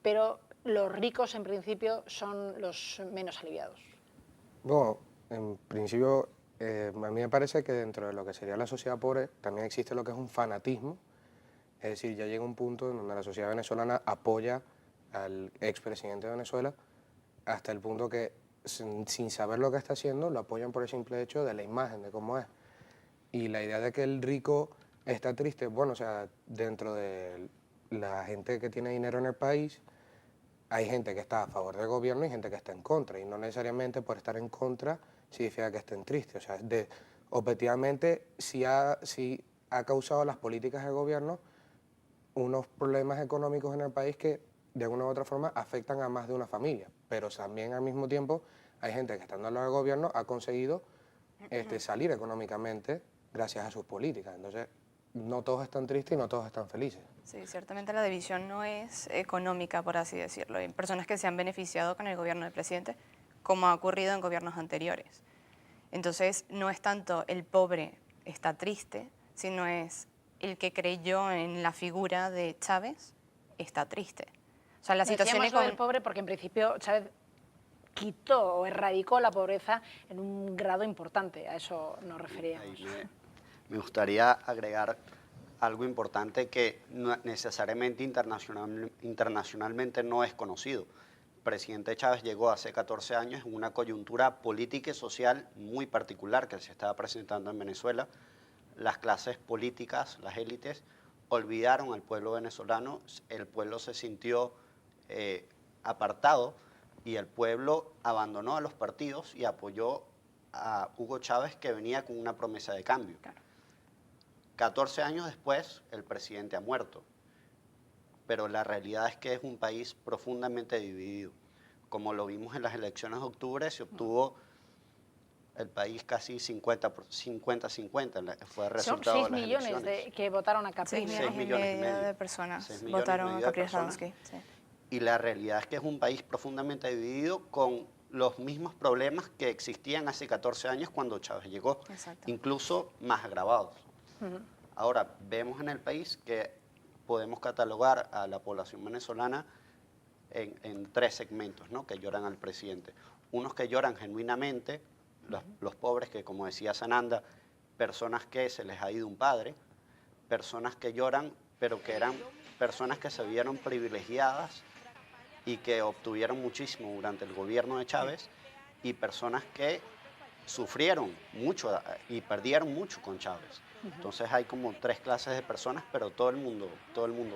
pero los ricos, en principio, son los menos aliviados. Bueno, en principio, a mí me parece que dentro de lo que sería la sociedad pobre también existe lo que es un fanatismo, es decir, ya llega un punto en donde la sociedad venezolana apoya al expresidente de Venezuela hasta el punto que, sin saber lo que está haciendo, lo apoyan por el simple hecho de la imagen, de cómo es. Y la idea de que el rico está triste, bueno, o sea, dentro de la gente que tiene dinero en el país, hay gente que está a favor del gobierno y gente que está en contra, y no necesariamente por estar en contra significa que estén tristes. O sea, objetivamente sí ha causado las políticas del gobierno unos problemas económicos en el país que de alguna u otra forma afectan a más de una familia, pero también al mismo tiempo hay gente que estando al lado del gobierno ha conseguido salir económicamente gracias a sus políticas. Entonces, no todos están tristes y no todos están felices. Sí, ciertamente la división no es económica, por así decirlo. Hay personas que se han beneficiado con el gobierno del presidente, como ha ocurrido en gobiernos anteriores. Entonces, no es tanto el pobre está triste, sino es el que creyó en la figura de Chávez está triste. O sea, la situación Decíamos lo del pobre porque en principio Chávez quitó o erradicó la pobreza en un grado importante, a eso nos referíamos. Me gustaría agregar algo importante que no necesariamente internacionalmente no es conocido. El presidente Chávez llegó hace 14 años en una coyuntura política y social muy particular que se estaba presentando en Venezuela. Las clases políticas, las élites, olvidaron al pueblo venezolano, el pueblo se sintió apartado y el pueblo abandonó a los partidos y apoyó a Hugo Chávez, que venía con una promesa de cambio. Claro. 14 años después, el presidente ha muerto, pero la realidad es que es un país profundamente dividido. Como lo vimos en las elecciones de octubre, se obtuvo el país casi 50-50, fue el resultado de las elecciones. Son 6 millones que votaron a Capriles. 6 millones y medio de personas votaron a Capriles Radonsky. Sí. Y la realidad es que es un país profundamente dividido con los mismos problemas que existían hace 14 años cuando Chávez llegó, incluso más agravados. Ahora, vemos en el país que podemos catalogar a la población venezolana en 3 segmentos, ¿no?, que lloran al presidente. Unos que lloran genuinamente, los pobres, que como decía Sananda, personas que se les ha ido un padre, personas que lloran, pero que eran personas que se vieron privilegiadas y que obtuvieron muchísimo durante el gobierno de Chávez, y personas que sufrieron mucho y perdieron mucho con Chávez. Entonces hay como 3 clases de personas, pero todo el mundo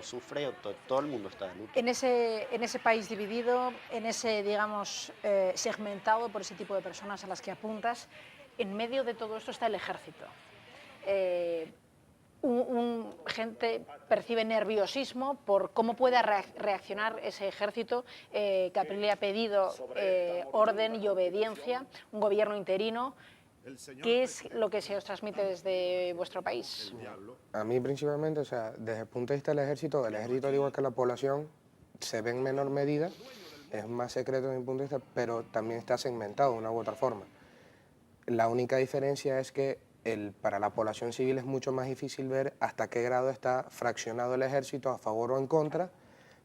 sufre, todo el mundo está de luto. En ese país dividido, en ese, digamos, segmentado por ese tipo de personas a las que apuntas, en medio de todo esto está el ejército. Gente percibe nerviosismo por cómo pueda reaccionar ese ejército. Caprile le ha pedido orden y obediencia, un gobierno interino. ¿Qué es lo que se os transmite desde vuestro país? A mí principalmente, o sea, desde el punto de vista del ejército, al igual que la población, se ve en menor medida, es más secreto desde mi punto de vista, pero también está segmentado de una u otra forma. La única diferencia es que para la población civil es mucho más difícil ver hasta qué grado está fraccionado el ejército a favor o en contra,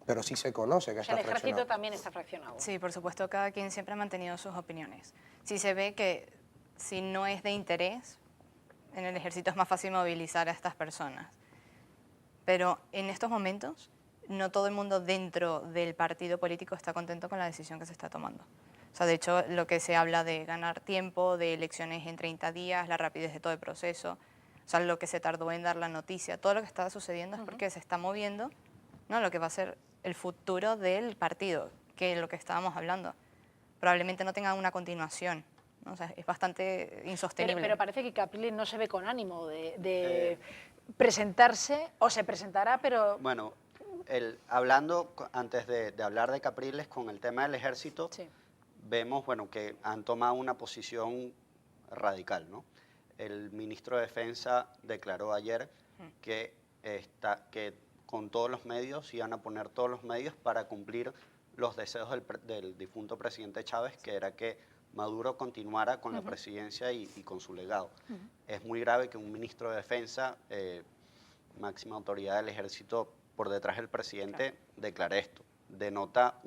pero sí se conoce que está fraccionado. El ejército también está fraccionado. Sí, por supuesto, cada quien siempre ha mantenido sus opiniones. Si se ve que si no es de interés, en el ejército es más fácil movilizar a estas personas. Pero en estos momentos, no todo el mundo dentro del partido político está contento con la decisión que se está tomando. O sea, de hecho, lo que se habla de ganar tiempo, de elecciones en 30 días, la rapidez de todo el proceso, o sea, lo que se tardó en dar la noticia, todo lo que está sucediendo es porque se está moviendo, ¿no?, lo que va a ser el futuro del partido, que es lo que estábamos hablando. Probablemente no tenga una continuación, ¿no? O sea, es bastante insostenible. Pero parece que Caprile no se ve con ánimo de presentarse, o se presentará, pero... Bueno, hablando, antes de hablar de Capriles, con el tema del ejército, sí, vemos, bueno, que han tomado una posición radical, ¿no? El ministro de Defensa declaró ayer que con todos los medios iban a poner todos los medios para cumplir los deseos del difunto presidente Chávez, que era que Maduro continuara con la presidencia y con su legado. Es muy grave que un ministro de Defensa, máxima autoridad del ejército por detrás del presidente, declare esto. Denota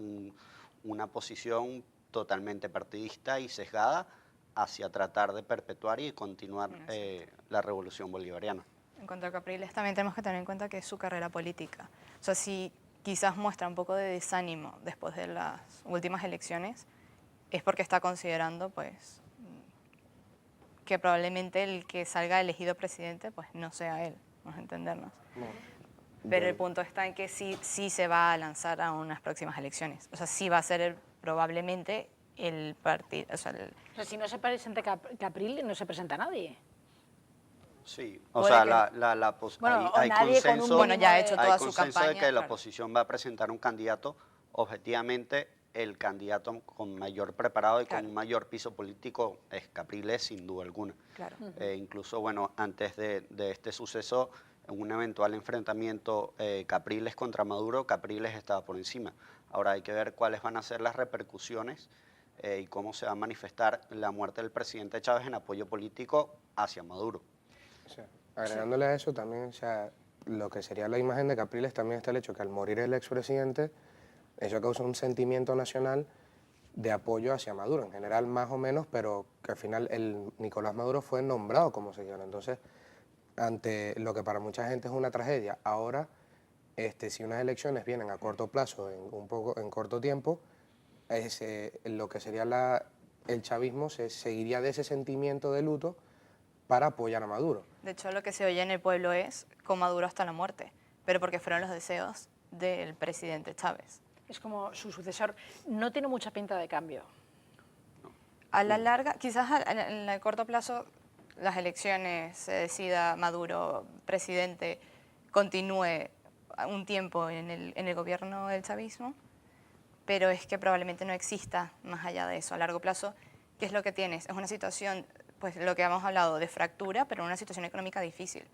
una posición totalmente partidista y sesgada hacia tratar de perpetuar y continuar la revolución bolivariana. En cuanto a Capriles, también tenemos que tener en cuenta que es su carrera política. O sea, si quizás muestra un poco de desánimo después de las últimas elecciones, es porque está considerando, pues, que probablemente el que salga elegido presidente, pues, no sea él, vamos a entendernos. Pero el punto está en que sí se va a lanzar a unas próximas elecciones. O sea, sí va a ser probablemente el partido... O sea, si no se presenta Caprile, no se presenta nadie. Sí, o sea, hay consenso, bueno, ya ha hecho toda su campaña, de que la oposición va a presentar un candidato. Objetivamente, el candidato con mayor preparado y con un mayor piso político es Capriles, sin duda alguna. Claro. Incluso, bueno, antes de este suceso, en un eventual enfrentamiento Capriles contra Maduro, Capriles estaba por encima. Ahora hay que ver cuáles van a ser las repercusiones y cómo se va a manifestar la muerte del presidente Chávez en apoyo político hacia Maduro. O sea, agregándole a eso también, o sea, lo que sería la imagen de Capriles también está el hecho que al morir el expresidente, eso causa un sentimiento nacional de apoyo hacia Maduro, en general más o menos, pero que al final Nicolás Maduro fue nombrado como seguidor. Entonces, ante lo que para mucha gente es una tragedia, ahora, si unas elecciones vienen a corto plazo, en corto tiempo, lo que sería el chavismo se seguiría de ese sentimiento de luto para apoyar a Maduro. De hecho, lo que se oye en el pueblo es con Maduro hasta la muerte, pero porque fueron los deseos del presidente Chávez. Es como su sucesor. No tiene mucha pinta de cambio. A la larga, quizás en el corto plazo, las elecciones, se decida Maduro presidente, continúe un tiempo en el gobierno del chavismo, pero es que probablemente no exista más allá de eso. A largo plazo, ¿qué es lo que tienes? Es una situación, pues lo que hemos hablado, de fractura, pero una situación económica difícil.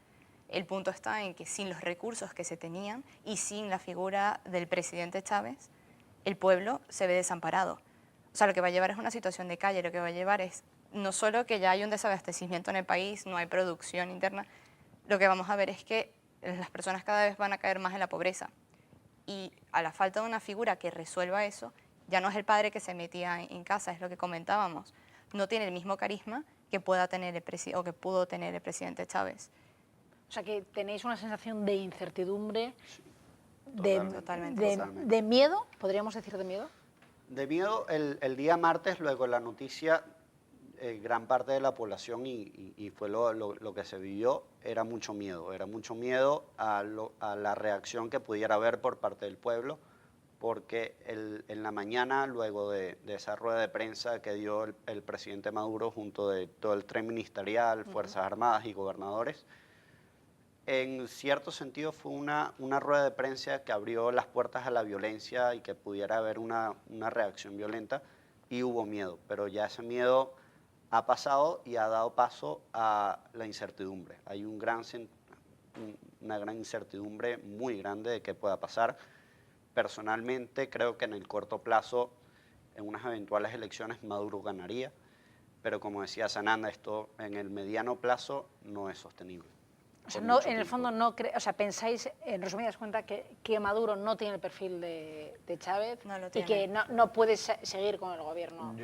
El punto está en que sin los recursos que se tenían y sin la figura del presidente Chávez, el pueblo se ve desamparado. O sea, lo que va a llevar es una situación de calle, lo que va a llevar es no solo que ya hay un desabastecimiento en el país, no hay producción interna, lo que vamos a ver es que las personas cada vez van a caer más en la pobreza. Y a la falta de una figura que resuelva eso, ya no es el padre que se metía en casa, es lo que comentábamos. No tiene el mismo carisma que pueda tener o que pudo tener el presidente Chávez. O sea, que tenéis una sensación de incertidumbre de miedo, podríamos decir de miedo. De miedo, el día martes, luego de la noticia, gran parte de la población, y fue lo que se vivió, era mucho miedo a la reacción que pudiera haber por parte del pueblo, porque en la mañana, luego de esa rueda de prensa que dio el presidente Maduro junto de todo el tren ministerial, Fuerzas Armadas y gobernadores, en cierto sentido fue una rueda de prensa que abrió las puertas a la violencia y que pudiera haber una reacción violenta, y hubo miedo, pero ya ese miedo ha pasado y ha dado paso a la incertidumbre. Hay una gran incertidumbre muy grande de qué pueda pasar. Personalmente creo que en el corto plazo, en unas eventuales elecciones, Maduro ganaría, pero como decía Sananda, esto en el mediano plazo no es sostenible. O sea, no, en el fondo no pensáis, en resumidas cuentas, que Maduro no tiene el perfil de Chávez y que no puede seguir con el gobierno.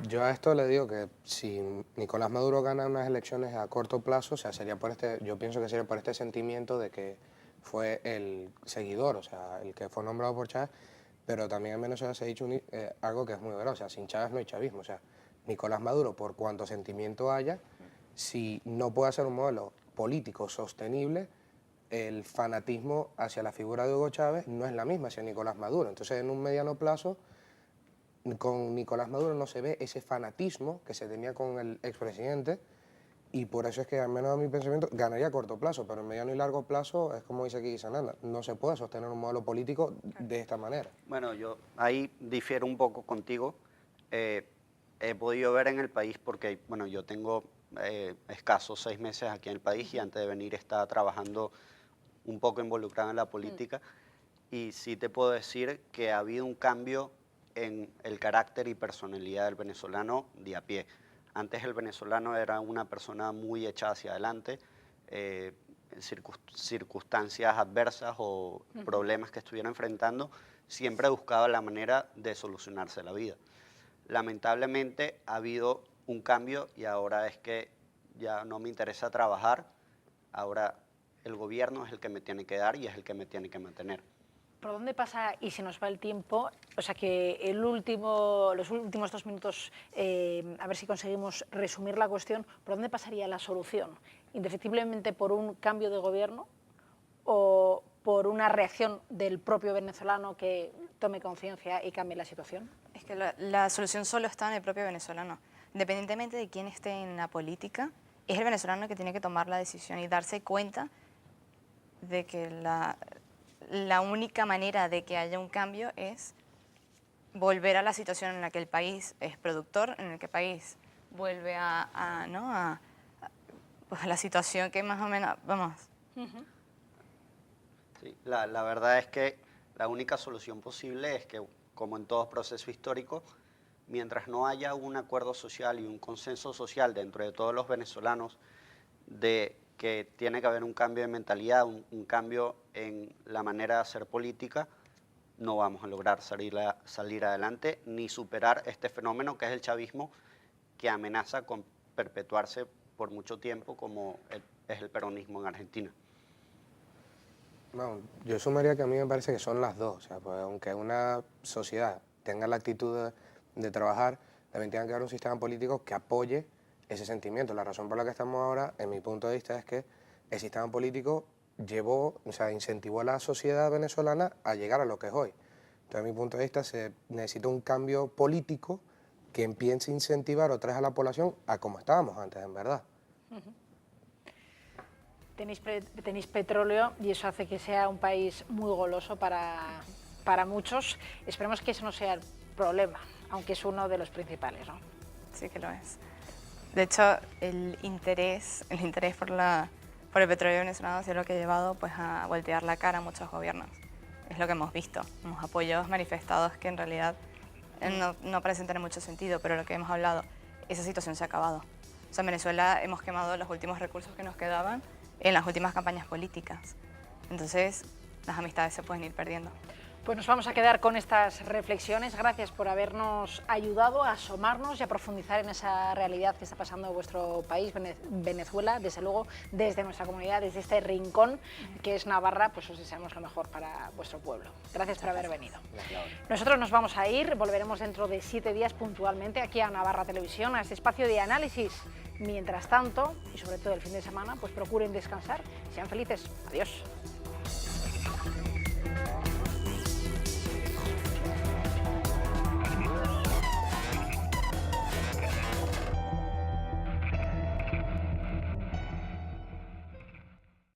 Yo a esto le digo que si Nicolás Maduro gana unas elecciones a corto plazo, sería yo pienso que sería por este sentimiento de que fue el seguidor, el que fue nombrado por Chávez, pero también en Venezuela se ha dicho algo que es muy verdad, sin Chávez no hay chavismo, Nicolás Maduro, por cuanto sentimiento haya, si no puede hacer un modelo político sostenible, el fanatismo hacia la figura de Hugo Chávez no es la misma hacia Nicolás Maduro. Entonces, en un mediano plazo, con Nicolás Maduro no se ve ese fanatismo que se tenía con el expresidente, y por eso es que, al menos a mi pensamiento, ganaría a corto plazo, pero en mediano y largo plazo, es como dice aquí Sananda, no se puede sostener un modelo político de esta manera. Bueno, yo ahí difiero un poco contigo. He podido ver en el país, porque bueno, yo tengo escasos 6 meses aquí en el país, y antes de venir estaba trabajando un poco involucrado en la política, y sí te puedo decir que ha habido un cambio en el carácter y personalidad del venezolano de a pie. Antes el venezolano era una persona muy echada hacia adelante, en circunstancias adversas o problemas que estuviera enfrentando, siempre buscaba la manera de solucionarse la vida. Lamentablemente ha habido un cambio, y ahora es que ya no me interesa trabajar, ahora el gobierno es el que me tiene que dar y es el que me tiene que mantener. ¿Por dónde pasa, y se nos va el tiempo, o sea que los últimos 2 minutos, a ver si conseguimos resumir la cuestión, ¿por dónde pasaría la solución? ¿Indefectiblemente por un cambio de gobierno o por una reacción del propio venezolano que tome conciencia y cambie la situación? Es que la solución solo está en el propio venezolano. Independientemente de quién esté en la política, es el venezolano que tiene que tomar la decisión y darse cuenta de que la única manera de que haya un cambio es volver a la situación en la que el país es productor, en el que el país vuelve a la situación que más o menos, vamos. Sí, la verdad es que la única solución posible es que, como en todo proceso histórico, mientras no haya un acuerdo social y un consenso social dentro de todos los venezolanos de que tiene que haber un cambio de mentalidad, un cambio en la manera de hacer política, no vamos a lograr salir adelante ni superar este fenómeno que es el chavismo, que amenaza con perpetuarse por mucho tiempo, como es el peronismo en Argentina. Bueno, yo sumaría que a mí me parece que son las dos, pues aunque una sociedad tenga la actitud de trabajar, también tiene que haber un sistema político que apoye ese sentimiento. La razón por la que estamos ahora, en mi punto de vista, es que el sistema político incentivó a la sociedad venezolana a llegar a lo que es hoy. Entonces, en mi punto de vista, se necesita un cambio político que empiece a incentivar otra vez a la población a como estábamos antes, en verdad. Tenéis petróleo y eso hace que sea un país muy goloso para muchos. Esperemos que eso no sea el problema, aunque es uno de los principales, ¿no? Sí que lo es. De hecho, el interés por el petróleo venezolano es lo que ha llevado pues, a voltear la cara a muchos gobiernos. Es lo que hemos visto, unos apoyos manifestados que en realidad no parecen tener mucho sentido, pero lo que hemos hablado, esa situación se ha acabado. O sea, en Venezuela hemos quemado los últimos recursos que nos quedaban en las últimas campañas políticas. Entonces, las amistades se pueden ir perdiendo. Pues nos vamos a quedar con estas reflexiones. Gracias por habernos ayudado a asomarnos y a profundizar en esa realidad que está pasando en vuestro país, Venezuela. Desde luego, desde nuestra comunidad, desde este rincón que es Navarra, pues os deseamos lo mejor para vuestro pueblo. Gracias por haber venido. Nosotros nos vamos a ir, volveremos dentro de 7 días puntualmente aquí a Navarra Televisión, a este espacio de análisis. Mientras tanto, y sobre todo el fin de semana, pues procuren descansar. Sean felices. Adiós.